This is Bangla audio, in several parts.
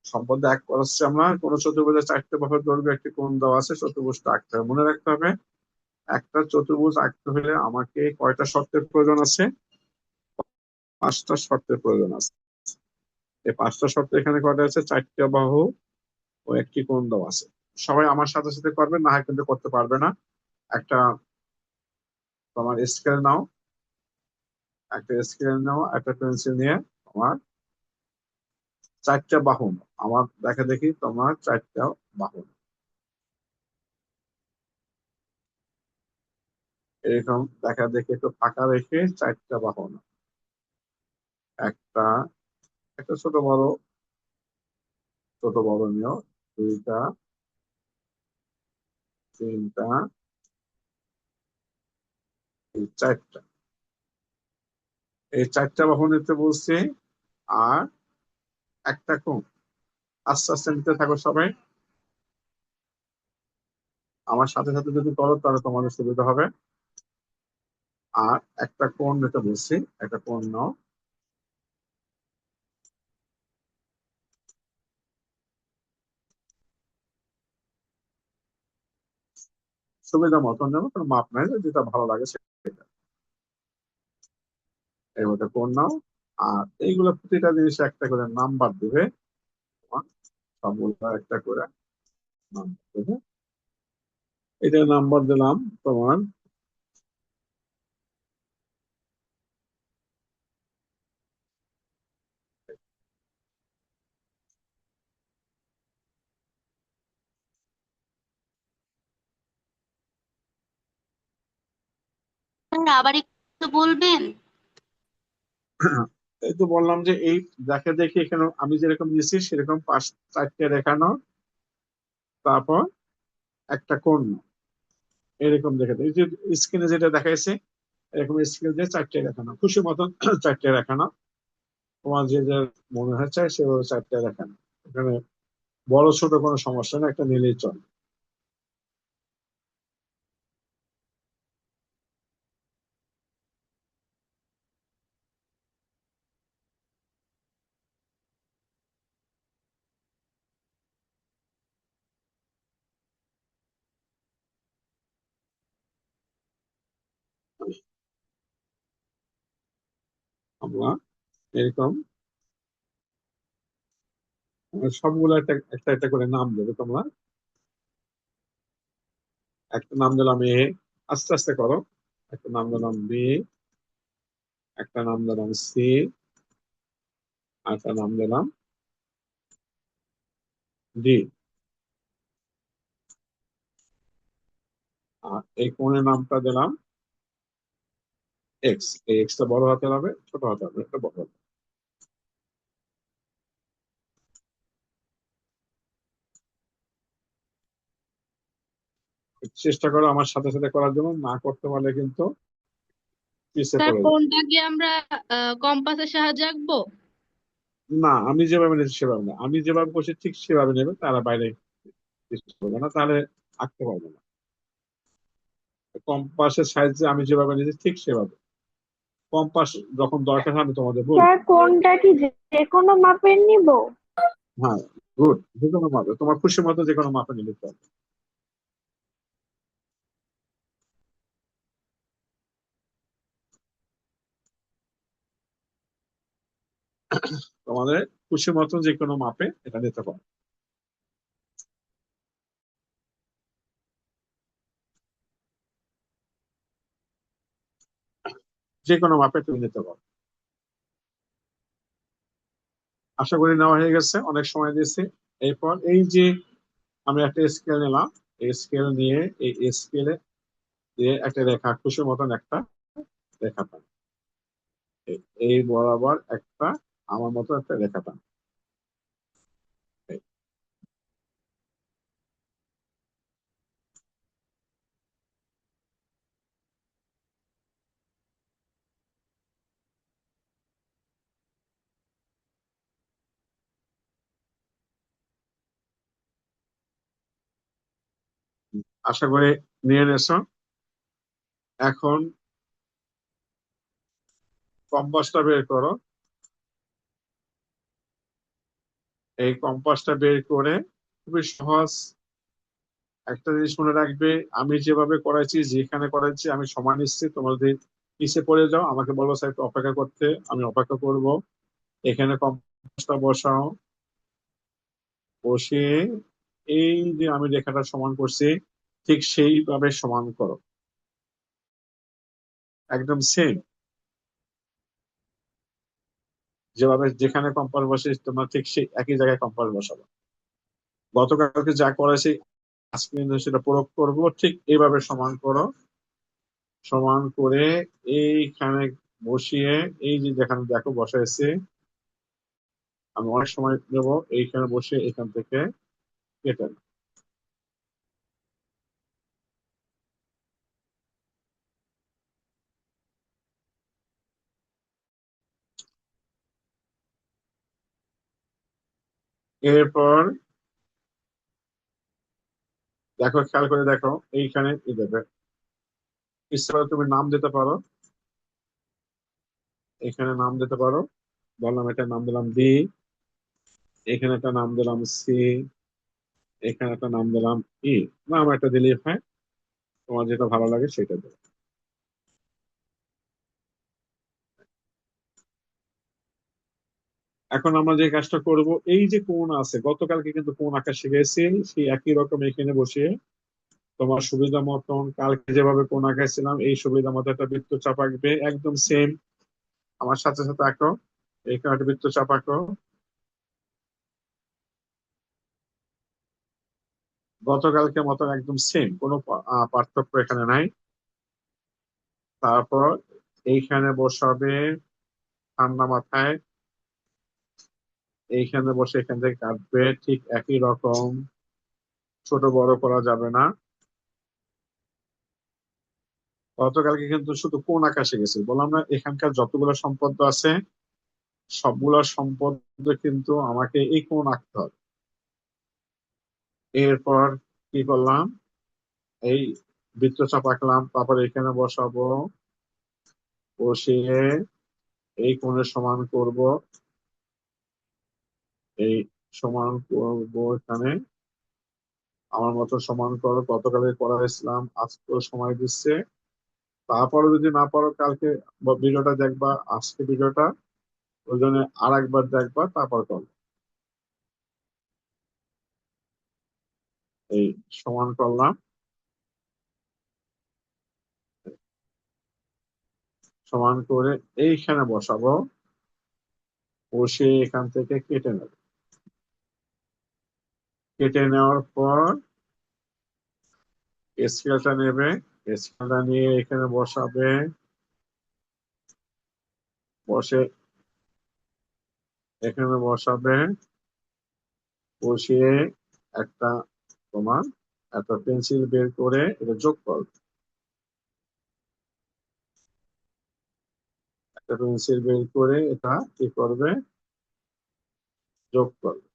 সম্পদ এক করাচ্ছি আমরা, কোন চতুর্ভুজের চারটে বাহুর দৈর্ঘ্য একটি কোণ দেওয়া আছে, চতুর্ভুজটা আঁকতে হবে। মনে রাখতে হবে একটা চতুর্ভুজ আঁকতে হলে আমাকে কয়টা শর্তের প্রয়োজন আছে? 5টা শর্তের প্রয়োজন আছে। এই 5টা শর্ত এখানে কয়টা আছে? 4টে বাহু ও একটি কোণ দেওয়া আছে। সবাই আমার সাথে সাথে করবে, না হয় কিন্তু করতে পারবে না। একটা তোমার স্কেল নাও, একটা পেন্সিল নিয়ে তোমার 4টে বাহু নাও। আমার দেখা দেখি তোমার 4টে বাহু নাও। এরকম দেখা দেখি একটু ফাঁকা রেখে 4টে বাহু নাও। একটা একটা ছোট বড় নিও। দুইটা, তিনটা, এই 4টা। এই 4টে বাহু নিতে বলছি। আর একটা কোণ। আস্তে আস্তে নিতে থাকো সবাই। আমার সাথে সাথে যদি করো তাহলে তোমাদের সুবিধা হবে। আর একটা কোণ নিতে বলছি, একটা কোণ নাও। সুবিধা মতন নেবো, কোনো মাপ নাই, যেটা ভালো লাগে সেটা। এর মধ্যে কোণ নাও। আর এইগুলো প্রতিটা জিনিস একটা করে নাম্বার দিবে। তোমার সবগুলো একটা করে নাম্বার দেবে। এটা নাম্বার দিলাম তোমার। আবার একটু বলবেন? এই তো বললাম যে এই দেখে দেখি এখানে আমি যেরকম দিয়েছি সেরকম 4টে রেখা নাও। তারপর একটা কোণ নাও। এরকম দেখে এই যে স্ক্রিনে যেটা দেখাইছে, এরকম স্কেল দিয়ে 4টে রেখা নাও। খুশি মতন 4টে রেখা নাও। তোমার যে যে মনে হয় চায় সেভাবে 4টে রেখা নাও। এখানে বড় ছোট কোনো সমস্যা নেই, একটা নিলেই চলে। আমরা এরকম সবগুলো একটা একটা একটা করে নাম দেবে তোমরা। একটা নাম দিলাম এ, আস্তে আস্তে করো। একটা নাম দিলাম বি, একটা নাম দিলাম সি, আর একটা নাম দিলাম ডি। আর এই কোণের নামটা দিলাম এক্স। এই এক্সটা বড় হাতে হবে, ছোট হাতে হবে, এটা বড় হাতে। চেষ্টা করো আমার সাথে সাথে করার জন্য, না করতে পারলে কিন্তু পিছিয়ে স্যার, পড়ে যাবে। কোনটা কি আমরা কম্পাসের সাহায্যে আঁকবো? না, আমি যেভাবে নিয়েছি সেভাবে না, আমি যেভাবে বসে ঠিক সেভাবে নেবে, তারা বাইরে কিছু করবে না, তাহলে আঁকতে পারবে না। কম্পাসের সাইজে আমি যেভাবে নিয়েছি ঠিক সেভাবে। কম্পাস যখন দরকার হয় আমি তোমাদের বলবো। স্যার, কোনটা কি যে কোনো মাপের নিব? হ্যাঁ, গুড। যে কোনো মাপে, তোমার খুশি মতো যে কোনো মাপে নিতে পারবে। তোমাদের খুশি মতো যে কোনো মাপে এটা নিতে পারো। যে কোনো মাপে তুমি নিতে পারো। আশা করি নেওয়া হয়ে গেছে, অনেক সময় দিয়েছি। এরপর এই যে আমি একটা স্কেল নিলাম, এই স্কেল নিয়ে এই স্কেলে দিয়ে একটা রেখা, খুশি মতন একটা রেখা টান। এই বরাবর একটা আমার মতো একটা রেখা টান। এই, আশা করি নিয়ে নেছো। এখন কম্পাসটা বের করো। এই কম্পাসটা বের করে খুবই সহজ একটা জিনিস মনে রাখবে, আমি যেভাবে করাইছি যেখানে করাইছি আমি সময় নিচ্ছি, তোমরা যদি পিছে পড়ে যাও আমাকে বলো স্যার একটু অপেক্ষা করতে, আমি অপেক্ষা করব। এখানে কম্পাসটা বসাও, বসিয়ে এই যে আমি রেখাটা সমান করছি ঠিক সেইভাবে সমান করো, একদম সেম যেভাবে যেখানে কম্পাস বসে তোমরা ঠিক সেই একই জায়গায় কম্পাস বসাবো। গতকালকে যা করেছি আজকে কিন্তু সেটা প্রয়োগ করব, ঠিক এইভাবে সমান করো। সমান করে এইখানে বসিয়ে এই যে যেখানে দেখো বসাইছি, আমি অনেক সময় নেব, এইখানে বসে এখান থেকে কেটে নাও। এরপর দেখো, খেয়াল করে দেখো, এইখানে দেবে, ইচ্ছা করে তুমি নাম দিতে পারো, এখানে নাম দিতে পারো। বললাম এটা নাম দিলাম বি, এখানে একটা নাম দিলাম সি, এখানে একটা নাম দিলাম ই। নাম একটা দিলেই হয়, তোমার যেটা ভালো লাগে সেটা দেবে। এখন আমরা যে কাজটা করব, এই যে কোণ আছে গতকালকে কিন্তু কোণ আঁকা শিখেছি, সেই একই রকম এখানে বসিয়ে তোমার সুবিধা মতন কালকে যেভাবে কোণ আঁকাইছিলাম এই সুবিধা মতো একটা বৃত্ত চাপ আঁকবে, একদম সেম। আমার সাথে সাথে আঁকো, এখানে একটা বৃত্ত চাপ আঁকো, গতকালকে মতন একদম সেম, কোনো পার্থক্য এখানে নাই। তারপর এইখানে বসাবে ঠান্ডা মাথায়, এইখানে বসে এখান থেকে কাটবে ঠিক একই রকম, ছোট বড় করা যাবে না। গতকালকে কিন্তু শুধু কোন আঁকা শিখেছি, বললাম না এখানকার যতগুলো সম্পদ আছে সবগুলো সম্পদ কিন্তু আমাকে এই কোণ আঁকতে হবে। এরপর কি করলাম, এই বৃত্তচাপ আঁকলাম, তারপর এখানে বসাবো, বসিয়ে এই কোণের সমান করব, এই সমান করব এখানে, আমার মতো সমান করো, গতকালে করা ইসলাম আজকেও সময় দিচ্ছে। তারপরে যদি না পারো কালকে ভিডিওটা দেখবা, আজকে ভিডিওটা ওই জন্য আর একবার দেখবা, তারপর করো। এই সমান করলাম, সমান করে এইখানে বসাবো, বসে এখান থেকে কেটে নেব। কেটে নেওয়ার পর স্কেলটা নেবে, স্কেলটা নিয়ে এখানে বসাবে, বসে এখানে বসাবে, বসিয়ে একটা তোমার একটা পেন্সিল বের করে এটা যোগ করবে, একটা পেন্সিল বের করে এটা কি করবে, যোগ করবে,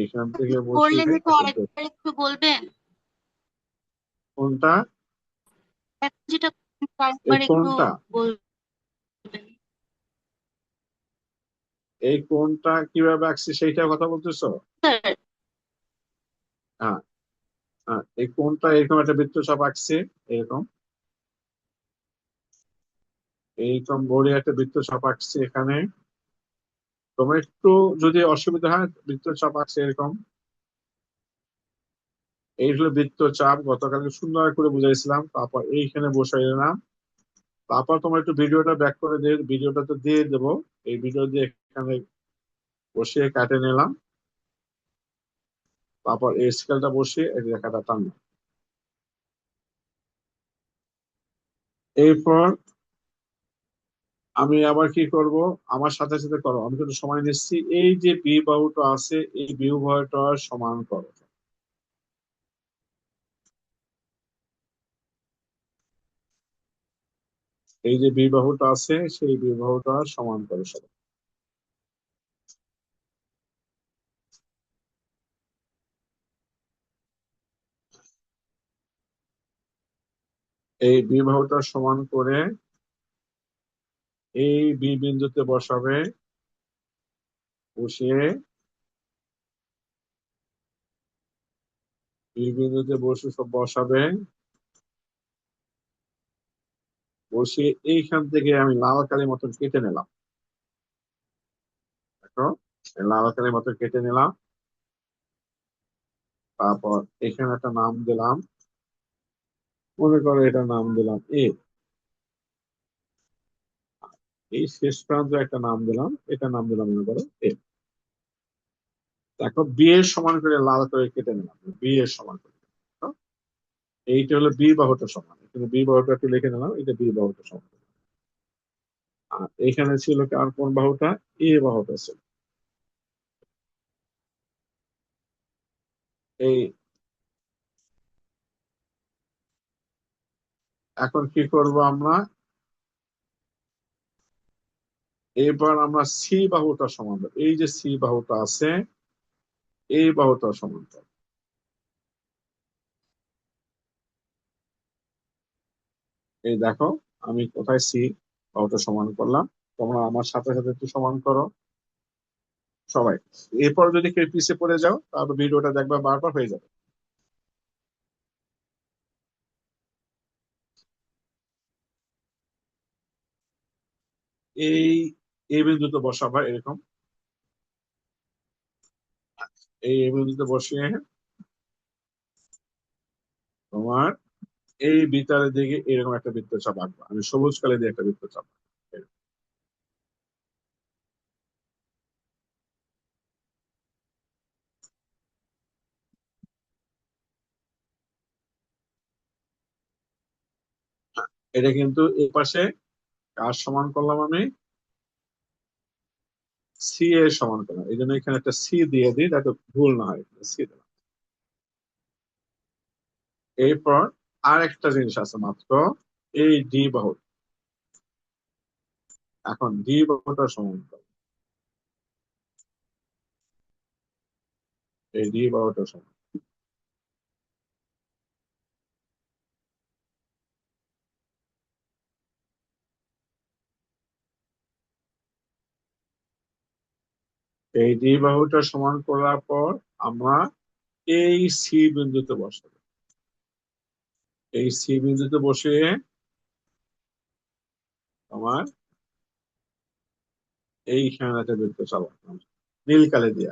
এইখান থেকে করলেন বসিয়ে একটু এটা যোগ। আরেকবার একটু বলবেন? কোনটা? এখন যেটা এই আরেকবার একটু কোনটা? বলবেন। এই কোনটা কিভাবে আঁকছি সেইটার কথা বলতেছো? স্যার, হ্যাঁ, হ্যাঁ, এই কোনটা এরকম একটা বৃত্তচাপ আঁকছি, এরকম এইরকম বড় একটা বৃত্তচাপ আঁকছি এখানে। তোমার একটু যদি অসুবিধা হয়, বৃত্তচাপ আঁকছে এরকম, এই হলো বৃত্তচাপ, গতকালকে সুন্দর করে বুঝাইছিলাম। তারপর এইখানে বসাই দিলাম, তারপর তোমার একটু ভিডিওটা ব্যাক করে দিয়ে ভিডিওটা তো দিয়ে দেবো, এই ভিডিও দিয়ে এখানে বসিয়ে কাটে নিলাম, তারপর এই স্কেলটা বসিয়ে এই রেখাটা টানলাম। এরপর আমি আবার কি করব, আমার সাথে সাথে করো, আমি কিন্তু সময় নিচ্ছি, এই যে বি বাহুটা আছে এই বি বাহুটা সমান করো, এই যে বি বাহুটা আছে সেই বি বাহুটা সমান করো সব। এই বি বাহুটা সমান করে এই বি বিন্দুতে বসাবে, বসিয়ে এই বিন্দুতে বসে সব বসাবে, বসিয়ে এইখান থেকে আমি লাল কালির মতন কেটে নিলাম। দেখো, এই লাল কালির মতন কেটে নিলাম। তারপর এখানে একটা নাম দিলাম, মনে করো এটা নাম দিলাম এ। এই শেষ প্রান্তে একটা নাম দিলাম, এটা নাম দিলাম মনে করো এ। দেখো বি এর সমান করে লাল করে কেটে নিলাম, বি এর সমান করে। তো এইটা হলো বি বাহুটা সমান, এখানে বি বাহুটা একটু লিখে নিলাম, এটা বি বাহুটা সমান। আর এখানে ছিল কার কোন বাহুটা? এ বাহুটা ছিল। এই এখন কি করব আমরা? এবার আমরা সি বাহুটা সমান করব। এই যে সি বাহুটা আছে, এই বাহুটা সমান করব। এই দেখো আমি কোথায় সি বাহুটা সমান করলাম, তোমরা আমার সাথে সাথে একটু সমান করো সবাই। এরপর যদি কেউ পিছিয়ে পড়ে যাও তাহলে ভিডিওটা দেখবা, বারবার হয়ে যাবে। এই এই বিন্দুতে বসাবা এরকম, এই বিন্দুতে বসিয়ে তোমার এই ভিতরের দিকে এরকম একটা বৃত্ত চাপ আঁকবা। আমি সবুজ কালি দিয়ে একটা বৃত্ত চাপ আঁকবো। এটা কিন্তু এই পাশে কার সমান করলাম? আমি সি এর সমান করলাম, এই জন্য এখানে একটা সি দিয়ে দিই যাতে ভুল না হয়, সি দিলাম। এরপর আর একটা জিনিস আছে মাত্র, এই ডি বাহু। এখন ডি বাহুটা সমান করো, এই ডি বাহুটা সমান। এই ডি বাহুটা সমান করার পর আমরা এই সি বিন্দুতে বসাবো। এই সি বিন্দুতে বসে আমার এইখানে একটা বৃত্ত চালাতাম নীল কালি দিয়ে।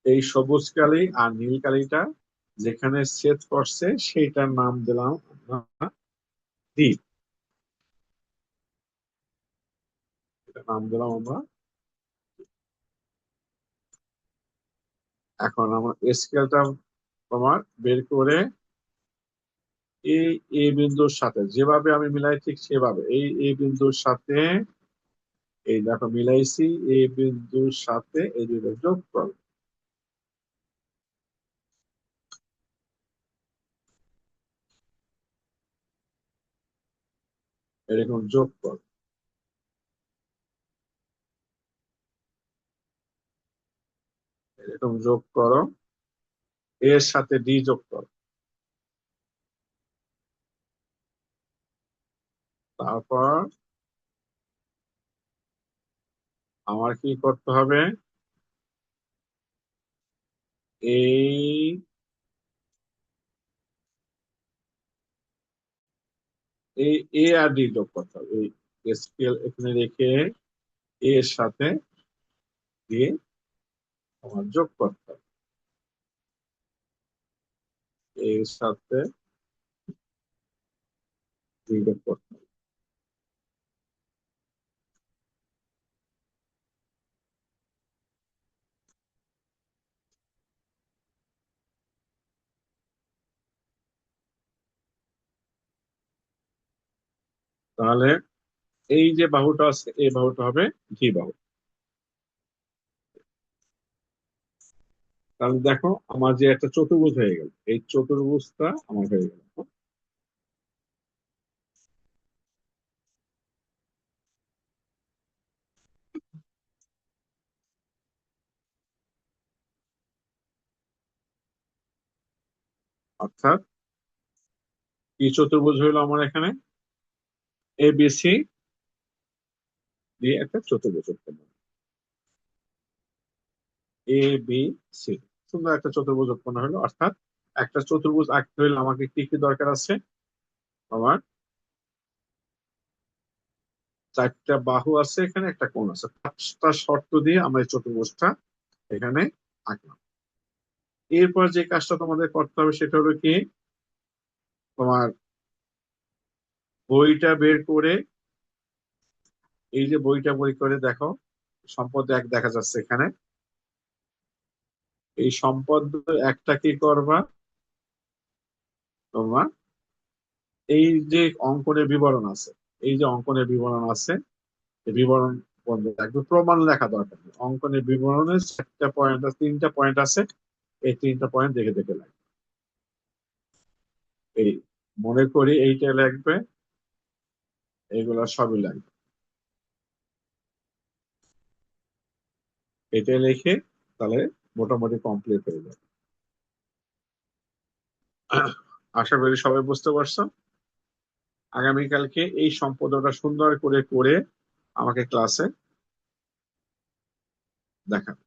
এই সবুজ কালি আর নীল কালিটা যেখানে ছেদ করছে সেইটার নাম দিলাম আমরা ডি। এটার নাম দিলাম আমরা। এখন আমরা স্কেলটা তোমার বের করে এই এ বিন্দুর সাথে যেভাবে আমি মিলাই ঠিক সেভাবে এই এ বিন্দুর সাথে, এই দেখো মিলাইছি, এ বিন্দুর সাথে এই দুটো যোগ করো, এরকম যোগ করো, এরকম যোগ করো, এর সাথে ডি যোগ করো। তারপর আমার কি করতে হবে? এই এই এ আর ডি যোগ করতে হবে, এই স্কেল এখানে রেখে এর সাথে দিয়ে আমার যোগ করতে হবে, এর সাথে ডি যোগ করতে হবে। তাহলে এই যে বাহুটা আছে এই বাহুটা হবে ডি বাহু। তাহলে দেখো আমার যে একটা চতুর্ভুজ হয়ে গেল, এই চতুর্ভুজটা আমার হয়ে গেল। অর্থাৎ কি চতুর্ভুজ হইলো আমার এখানে? এ বি সি দিয়ে একটা চতুর্ভুজ উৎপন্ন হলো। এ বি সি, সুন্দর একটা চতুর্ভুজ উৎপন্ন হলো। অর্থাৎ একটা চতুর্ভুজ আঁকতে হলে আমাকে কি কি দরকার আছে? আমার চারটা বাহু আছে, এখানে একটা কোণ আছে, পাঁচটা শর্ত দিয়ে আমরা এই চতুর্ভুজটা এখানে আঁকলাম। এরপর যে কাজটা তোমাদের করতে হবে সেটা হলো কি, তোমার বইটা বের করে, এই যে বইটা বের করে দেখো, সম্পদ এক দেখা যাচ্ছে এখানে। এই সম্পদ একটা কি করবা, তোমার এই যে অঙ্কনের বিবরণ আছে, এই যে অঙ্কনের বিবরণ আছে, এই বিবরণ বন্ধ থাকবে, প্রমাণ লেখা দরকার নেই। অঙ্কনের বিবরণের চারটা পয়েন্ট আছে, তিনটা পয়েন্ট আছে, এই তিনটা পয়েন্ট দেখে দেখে লাগবে। এই মনে করি এইটা লাগবে, এইগুলা সবই লাগবে। এটা লিখে তাহলে মোটামুটি কমপ্লিট হয়ে যাবে। আশা করি সবাই বুঝতে পারছো। আগামীকালকে এই সম্পাদনাটা সুন্দর করে করে আমাকে ক্লাসে দেখাবে।